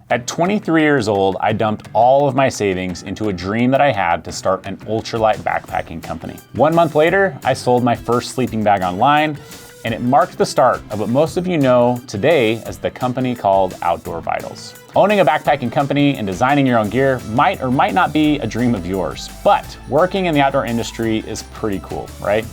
At 23 years old, I dumped all of my savings into a dream that I had to start an ultralight backpacking company. 1 month later, I sold my first sleeping bag online, and it marked the start of what most of you know today as the company called Outdoor Vitals. Owning a backpacking company and designing your own gear might or might not be a dream of yours, but working in the outdoor industry is pretty cool, right?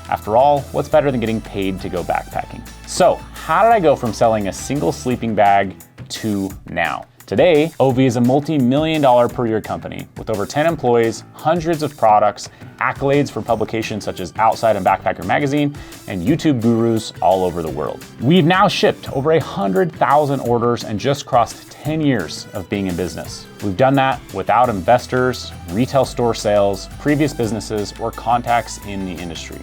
After all, what's better than getting paid to go backpacking? So, how did I go from selling a single sleeping bag to now? Today, OV is a multi-million-dollar per year company with over 10 employees, hundreds of products, accolades for publications such as Outside and Backpacker magazine, and YouTube gurus all over the world. We've now shipped over 100,000 orders and just crossed 10 years of being in business. We've done that without investors, retail store sales, previous businesses, or contacts in the industry.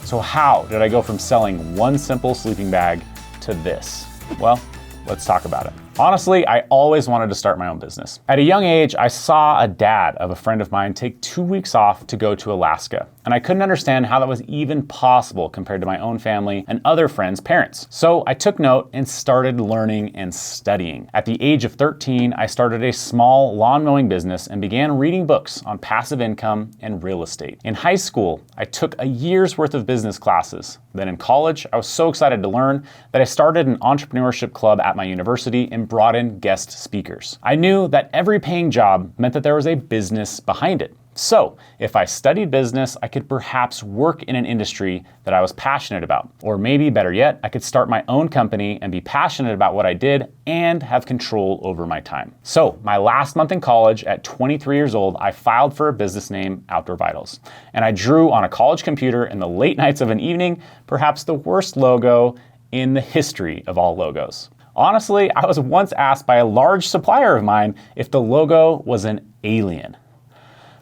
So how did I go from selling one simple sleeping bag to this? Well, let's talk about it. Honestly, I always wanted to start my own business. At a young age, I saw a dad of a friend of mine take 2 weeks off to go to Alaska, and I couldn't understand how that was even possible compared to my own family and other friends' parents. So I took note and started learning and studying. At the age of 13, I started a small lawn mowing business and began reading books on passive income and real estate. In high school, I took a year's worth of business classes. Then in college, I was so excited to learn that I started an entrepreneurship club at my university and brought in guest speakers. I knew that every paying job meant that there was a business behind it. So if I studied business, I could perhaps work in an industry that I was passionate about. Or maybe better yet, I could start my own company and be passionate about what I did and have control over my time. So my last month in college at 23 years old, I filed for a business name, Outdoor Vitals. And I drew on a college computer in the late nights of an evening, perhaps the worst logo in the history of all logos. Honestly, I was once asked by a large supplier of mine if the logo was an alien.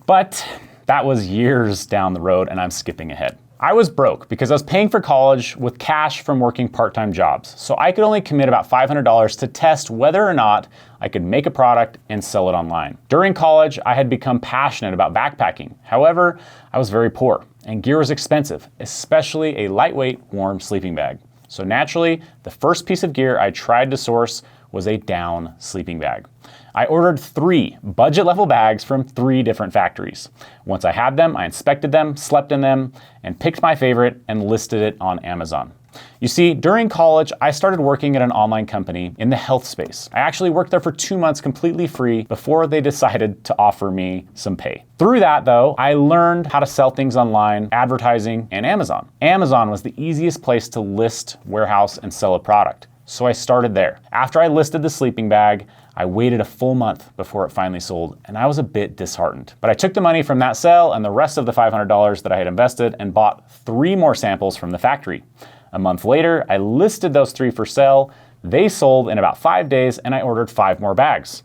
But that was years down the road, and I'm skipping ahead. I was broke because I was paying for college with cash from working part-time jobs, so I could only commit about $500 to test whether or not I could make a product and sell it online. During college, I had become passionate about backpacking. However, I was very poor, and gear was expensive, especially a lightweight, warm sleeping bag. So naturally, the first piece of gear I tried to source was a down sleeping bag. I ordered 3 budget-level bags from 3 different factories. Once I had them, I inspected them, slept in them, and picked my favorite and listed it on Amazon. You see, during college, I started working at an online company in the health space. I actually worked there for 2 months completely free before they decided to offer me some pay. Through that, though, I learned how to sell things online, advertising, and Amazon. Amazon was the easiest place to list, warehouse, and sell a product. So I started there. After I listed the sleeping bag, I waited a full month before it finally sold, and I was a bit disheartened. But I took the money from that sale and the rest of the $500 that I had invested and bought 3 more samples from the factory. A month later, I listed those 3 for sale. They sold in about 5 days, and I ordered 5 more bags.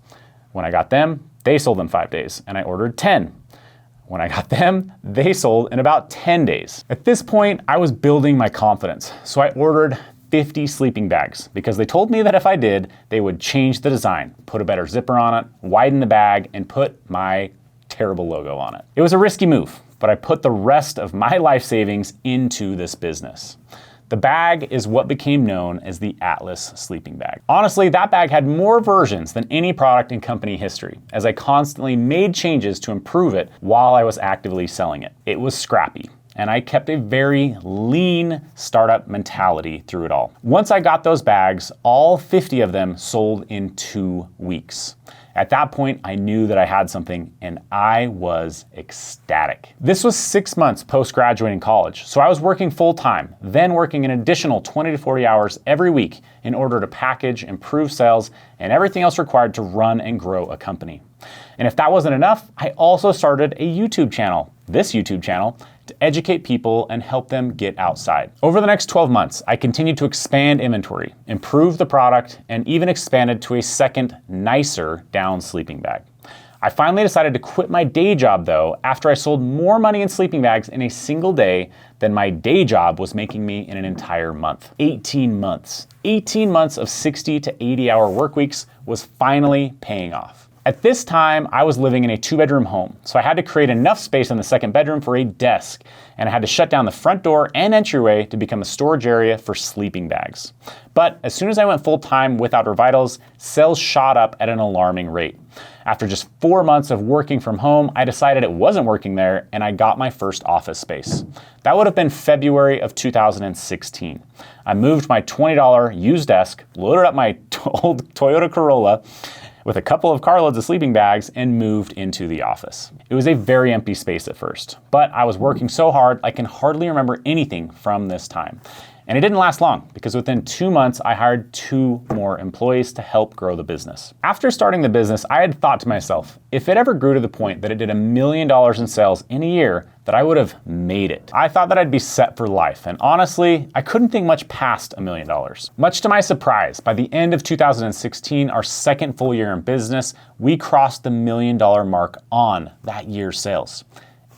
When I got them, they sold in 5 days, and I ordered 10. When I got them, they sold in about 10 days. At this point, I was building my confidence, so I ordered 50 sleeping bags because they told me that if I did, they would change the design, put a better zipper on it, widen the bag, and put my terrible logo on it. It was a risky move, but I put the rest of my life savings into this business. The bag is what became known as the Atlas sleeping bag. Honestly, that bag had more versions than any product in company history, as I constantly made changes to improve it while I was actively selling it. It was scrappy, and I kept a very lean startup mentality through it all. Once I got those bags, all 50 of them sold in 2 weeks. At that point, I knew that I had something, and I was ecstatic. This was 6 months post-graduating college, so I was working full-time, then working an additional 20 to 40 hours every week in order to package, improve sales, and everything else required to run and grow a company. And if that wasn't enough, I also started a YouTube channel, this YouTube channel, to educate people and help them get outside. Over the next 12 months, I continued to expand inventory, improve the product, and even expanded to a second, nicer down sleeping bag. I finally decided to quit my day job though, after I sold more money in sleeping bags in a single day than my day job was making me in an entire month. 18 months. 18 months of 60 to 80 hour work weeks was finally paying off. At this time, I was living in a 2-bedroom home, so I had to create enough space in the second bedroom for a desk, and I had to shut down the front door and entryway to become a storage area for sleeping bags. But as soon as I went full-time with Outdoor Vitals, sales shot up at an alarming rate. After just 4 months of working from home, I decided it wasn't working there, and I got my first office space. That would have been February of 2016. I moved my $20 used desk, loaded up my old Toyota Corolla with a couple of carloads of sleeping bags, and moved into the office. It was a very empty space at first, but I was working so hard I can hardly remember anything from this time. And it didn't last long, because within 2 months, I hired 2 more employees to help grow the business. After starting the business, I had thought to myself, if it ever grew to the point that it did $1 million in sales in a year, that I would have made it. I thought that I'd be set for life, and honestly, I couldn't think much past $1 million. Much to my surprise, by the end of 2016, our second full year in business, we crossed the $1 million mark on that year's sales.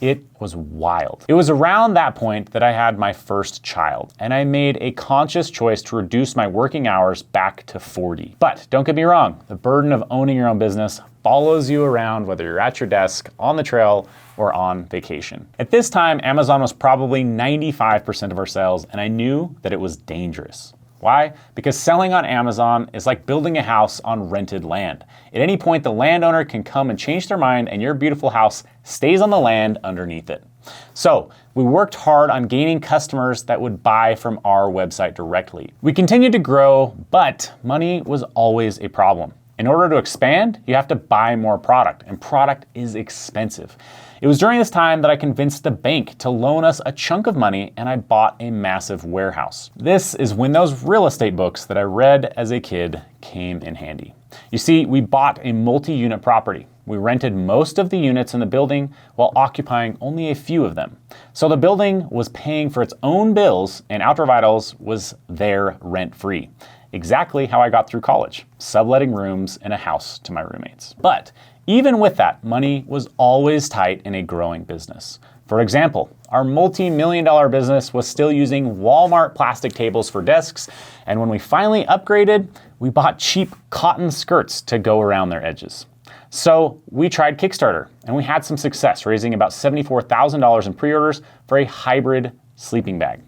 It was wild. It was around that point that I had my first child, and I made a conscious choice to reduce my working hours back to 40. But don't get me wrong, the burden of owning your own business follows you around whether you're at your desk, on the trail, or on vacation. At this time, Amazon was probably 95% of our sales, and I knew that it was dangerous. Why? Because selling on Amazon is like building a house on rented land. At any point, the landowner can come and change their mind, and your beautiful house stays on the land underneath it. So we worked hard on gaining customers that would buy from our website directly. We continued to grow, but money was always a problem. In order to expand, you have to buy more product, and product is expensive. It was during this time that I convinced the bank to loan us a chunk of money, and I bought a massive warehouse. This is when those real estate books that I read as a kid came in handy. You see, we bought a multi-unit property. We rented most of the units in the building while occupying only a few of them. So the building was paying for its own bills, and Outdoor Vitals was there rent-free. Exactly how I got through college, subletting rooms in a house to my roommates. But even with that, money was always tight in a growing business. For example, our multi-million-dollar business was still using Walmart plastic tables for desks, and when we finally upgraded, we bought cheap cotton skirts to go around their edges. So we tried Kickstarter, and we had some success, raising about $74,000 in pre-orders for a hybrid sleeping bag.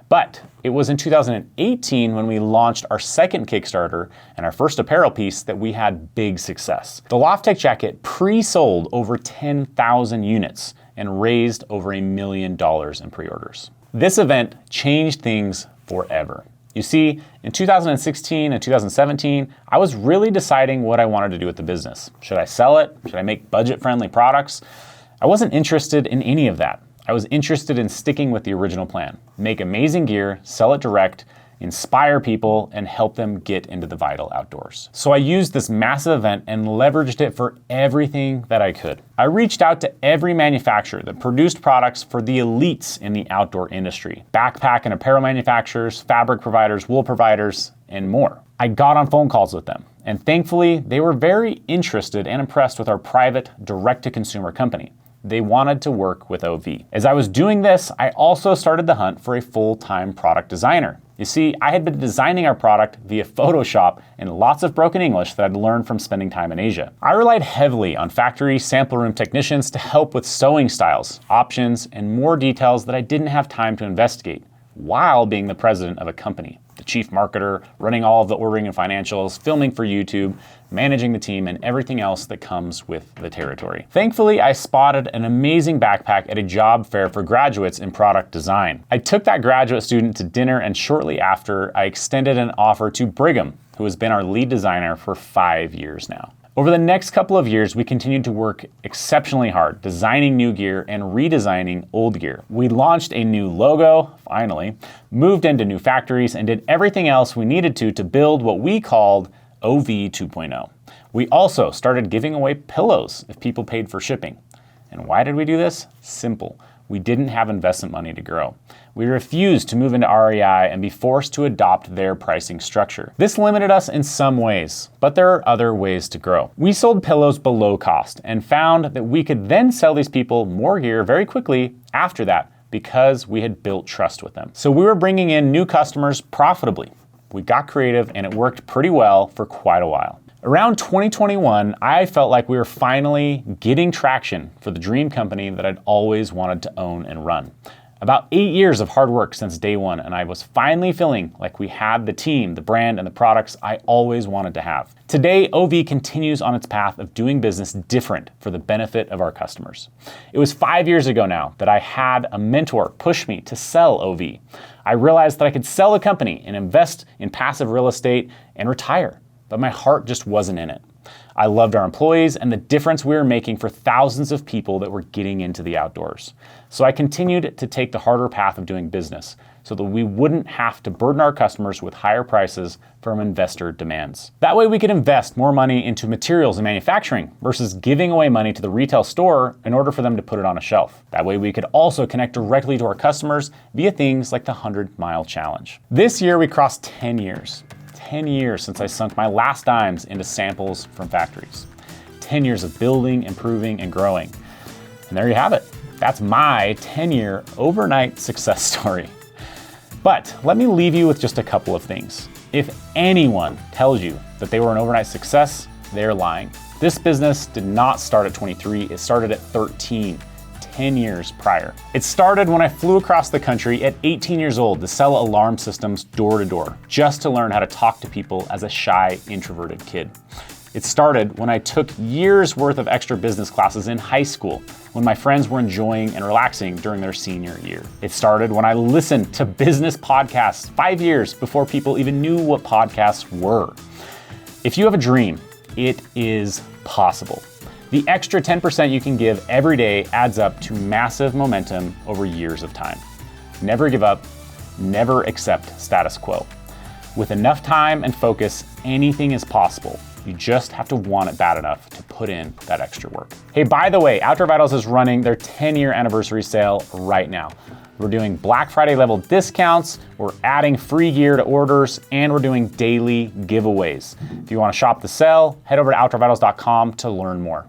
But it was in 2018 when we launched our second Kickstarter and our first apparel piece that we had big success. The Loft Tech jacket pre-sold over 10,000 units and raised over $1 million in pre-orders. This event changed things forever. You see, in 2016 and 2017, I was really deciding what I wanted to do with the business. Should I sell it? Should I make budget-friendly products? I wasn't interested in any of that. I was interested in sticking with the original plan. Make amazing gear, sell it direct, inspire people, and help them get into the vital outdoors. So I used this massive event and leveraged it for everything that I could. I reached out to every manufacturer that produced products for the elites in the outdoor industry. Backpack and apparel manufacturers, fabric providers, wool providers, and more. I got on phone calls with them, and thankfully, they were very interested and impressed with our private, direct-to-consumer company. They wanted to work with OV. As I was doing this, I also started the hunt for a full-time product designer. You see, I had been designing our product via Photoshop and lots of broken English that I'd learned from spending time in Asia. I relied heavily on factory sample room technicians to help with sewing styles, options, and more details that I didn't have time to investigate, while being the president of a company. The chief marketer, running all of the ordering and financials, filming for YouTube, managing the team, and everything else that comes with the territory. Thankfully, I spotted an amazing backpack at a job fair for graduates in product design. I took that graduate student to dinner, and shortly after, I extended an offer to Brigham, who has been our lead designer for 5 years now. Over the next couple of years, we continued to work exceptionally hard, designing new gear and redesigning old gear. We launched a new logo, finally, moved into new factories, and did everything else we needed to build what we called OV 2.0. We also started giving away pillows if people paid for shipping. And why did we do this? Simple. We didn't have investment money to grow. We refused to move into REI and be forced to adopt their pricing structure. This limited us in some ways, but there are other ways to grow. We sold pillows below cost and found that we could then sell these people more gear very quickly after that because we had built trust with them. So we were bringing in new customers profitably. We got creative and it worked pretty well for quite a while. Around 2021, I felt like we were finally getting traction for the dream company that I'd always wanted to own and run. About 8 years of hard work since day one, and I was finally feeling like we had the team, the brand, and the products I always wanted to have. Today, OV continues on its path of doing business different for the benefit of our customers. It was 5 years ago now that I had a mentor push me to sell OV. I realized that I could sell a company and invest in passive real estate and retire, but my heart just wasn't in it. I loved our employees and the difference we were making for thousands of people that were getting into the outdoors. So I continued to take the harder path of doing business so that we wouldn't have to burden our customers with higher prices from investor demands. That way we could invest more money into materials and manufacturing versus giving away money to the retail store in order for them to put it on a shelf. That way we could also connect directly to our customers via things like the 100-mile challenge. This year we crossed 10 years. 10 years since I sunk my last dimes into samples from factories. 10 years of building, improving, and growing. And there you have it. That's my 10-year overnight success story. But let me leave you with just a couple of things. If anyone tells you that they were an overnight success, they're lying. This business did not start at 23, it started at 13. 10 years prior. It started when I flew across the country at 18 years old to sell alarm systems door to door, just to learn how to talk to people as a shy, introverted kid. It started when I took years worth of extra business classes in high school, when my friends were enjoying and relaxing during their senior year. It started when I listened to business podcasts 5 years before people even knew what podcasts were. If you have a dream, it is possible. The extra 10% you can give every day adds up to massive momentum over years of time. Never give up, never accept status quo. With enough time and focus, anything is possible. You just have to want it bad enough to put in that extra work. Hey, by the way, Outdoor Vitals is running their 10-year anniversary sale right now. We're doing Black Friday level discounts, we're adding free gear to orders, and we're doing daily giveaways. If you want to shop the sale, head over to outdoorvitals.com to learn more.